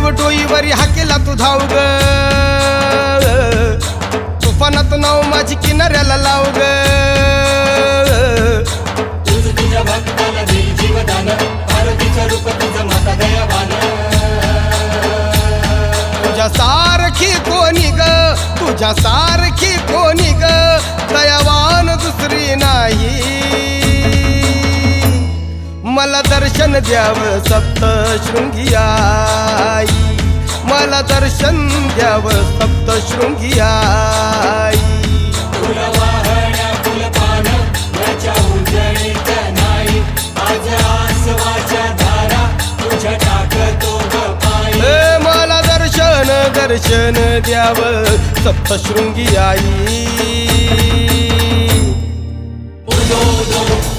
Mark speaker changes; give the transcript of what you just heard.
Speaker 1: वटोईवरी हाकेला तू धाव ग तुफानात नाव माझी किनाऱ्याला लाव ग
Speaker 2: तुझ्या भक्ताला देई जीवदान पार्वतीचं रूप तुझं माता दयावान
Speaker 1: तुझ्या सारखी कोणी ग तुझ्या सारखी कोणी ग दयावान दुसरी नाही मला दर्शन द्यावं सप्तशृंगी आई मला दर्शन द्यावं सप्तशृंगी आई
Speaker 2: तुला वाहण्या फुलपान याच्या उजळीत नाही आज आसवाच्या धारा तुझ्या टाकतो ग पायी
Speaker 1: मला दर्शन दर्शन द्यावं सप्तशृंगी आई
Speaker 2: उदो उदो